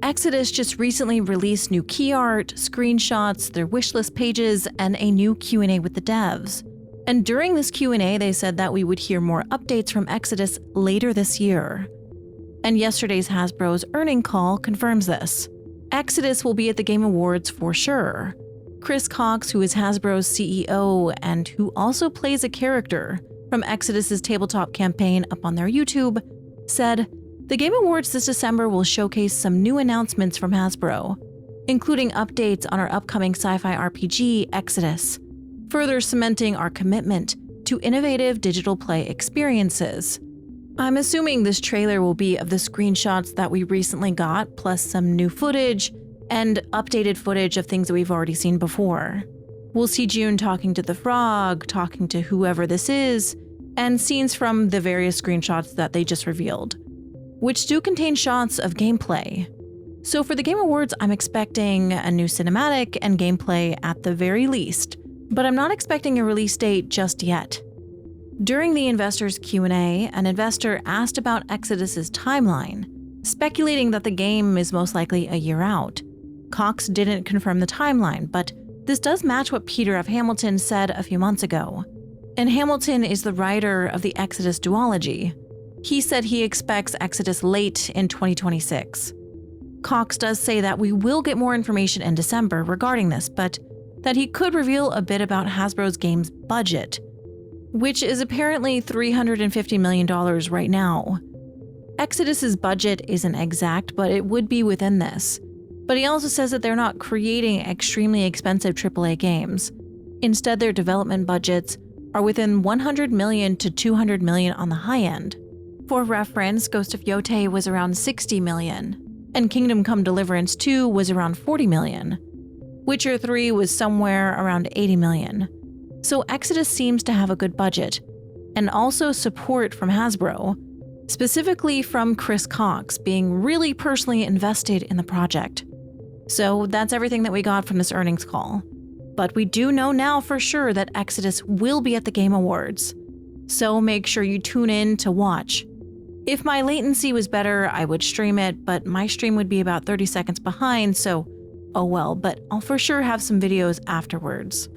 Exodus just recently released new key art, screenshots, their wishlist pages, and a new Q&A with the devs. And during this Q&A, they said that we would hear more updates from Exodus later this year. And yesterday's Hasbro's earnings call confirms this. Exodus will be at the Game Awards for sure. Chris Cox, who is Hasbro's CEO and who also plays a character from Exodus's tabletop campaign up on their YouTube, said, "The Game Awards this December will showcase some new announcements from Hasbro, including updates on our upcoming sci-fi RPG, Exodus, further cementing our commitment to innovative digital play experiences." I'm assuming this trailer will be of the screenshots that we recently got, plus some new footage and updated footage of things that we've already seen before. We'll see June talking to the frog, talking to whoever this is, and scenes from the various screenshots that they just revealed, which do contain shots of gameplay. So for the Game Awards, I'm expecting a new cinematic and gameplay at the very least, but I'm not expecting a release date just yet. During the investors' Q&A, an investor asked about Exodus's timeline, speculating that the game is most likely a year out. Cox didn't confirm the timeline, but this does match what Peter F. Hamilton said a few months ago. And Hamilton is the writer of the Exodus duology. He said he expects Exodus late in 2026. Cox does say that we will get more information in December regarding this, but that he could reveal a bit about Hasbro's game's budget, which is apparently $350 million right now. Exodus's budget isn't exact, but it would be within this. But he also says that they're not creating extremely expensive AAA games. Instead, their development budgets are within $100 million to $200 million on the high end. For reference, Ghost of Yotei was around $60 million, and Kingdom Come Deliverance 2 was around $40 million. Witcher 3 was somewhere around $80 million. So Exodus seems to have a good budget, and also support from Hasbro, specifically from Chris Cox being really personally invested in the project. So that's everything that we got from this earnings call. But we do know now for sure that Exodus will be at the Game Awards. So make sure you tune in to watch. If my latency was better, I would stream it, but my stream would be about 30 seconds behind, so oh well, but I'll for sure have some videos afterwards.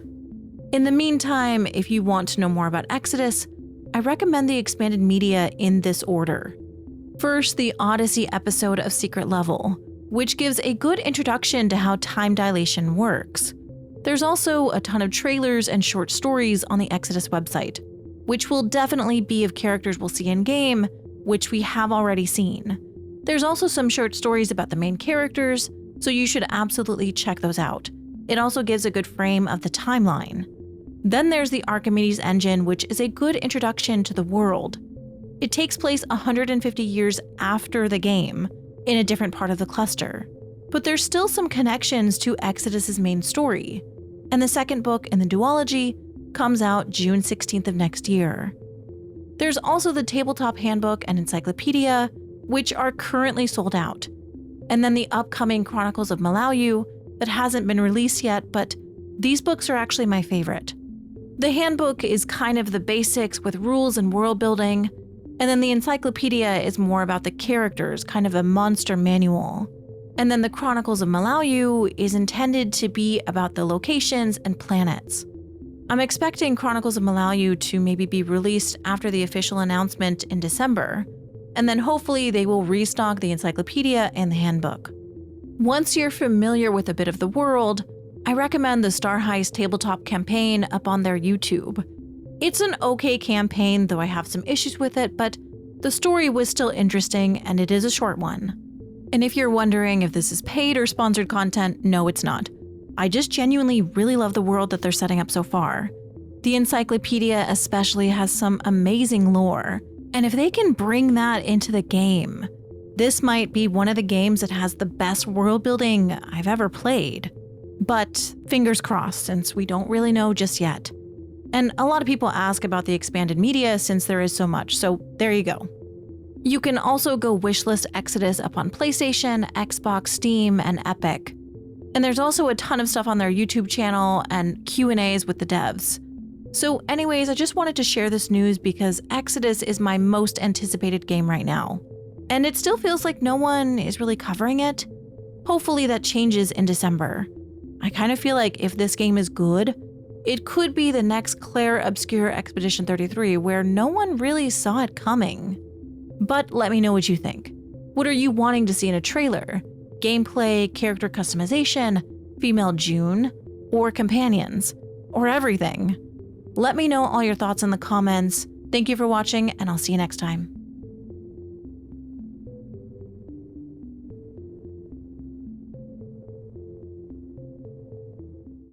In the meantime, if you want to know more about Exodus, I recommend the expanded media in this order. First, the Odyssey episode of Secret Level, which gives a good introduction to how time dilation works. There's also a ton of trailers and short stories on the Exodus website, which will definitely be of characters we'll see in-game, which we have already seen. There's also some short stories about the main characters, so you should absolutely check those out. It also gives a good frame of the timeline. Then there's the Archimedes engine, which is a good introduction to the world. It takes place 150 years after the game, in a different part of the cluster. But there's still some connections to Exodus's main story, and the second book in the duology comes out June 16th of next year. There's also the Tabletop Handbook and Encyclopedia, which are currently sold out. And then the upcoming Chronicles of Malayu that hasn't been released yet, but these books are actually my favorite. The handbook is kind of the basics with rules and world building, and then the encyclopedia is more about the characters, kind of a monster manual. And then the Chronicles of Malayu is intended to be about the locations and planets. I'm expecting Chronicles of Malayu to maybe be released after the official announcement in December, and then hopefully they will restock the encyclopedia and the handbook. Once you're familiar with a bit of the world, I recommend the Star Heist tabletop campaign up on their YouTube. It's an okay campaign, though I have some issues with it, but the story was still interesting and it is a short one. And if you're wondering if this is paid or sponsored content, no, it's not. I just genuinely really love the world that they're setting up so far. The encyclopedia especially has some amazing lore, and if they can bring that into the game, this might be one of the games that has the best world building I've ever played. But fingers crossed, since we don't really know just yet. And a lot of people ask about the expanded media since there is so much, so there you go. You can also go wishlist Exodus up on PlayStation, Xbox, Steam, and Epic. And there's also a ton of stuff on their YouTube channel and Q&As with the devs. So anyways, I just wanted to share this news because Exodus is my most anticipated game right now. And it still feels like no one is really covering it. Hopefully that changes in December. I kind of feel like if this game is good, it could be the next Claire Obscure Expedition 33 where no one really saw it coming. But let me know what you think. What are you wanting to see in a trailer? Gameplay, character customization, female June, or companions, or everything? Let me know all your thoughts in the comments. Thank you for watching, and I'll see you next time.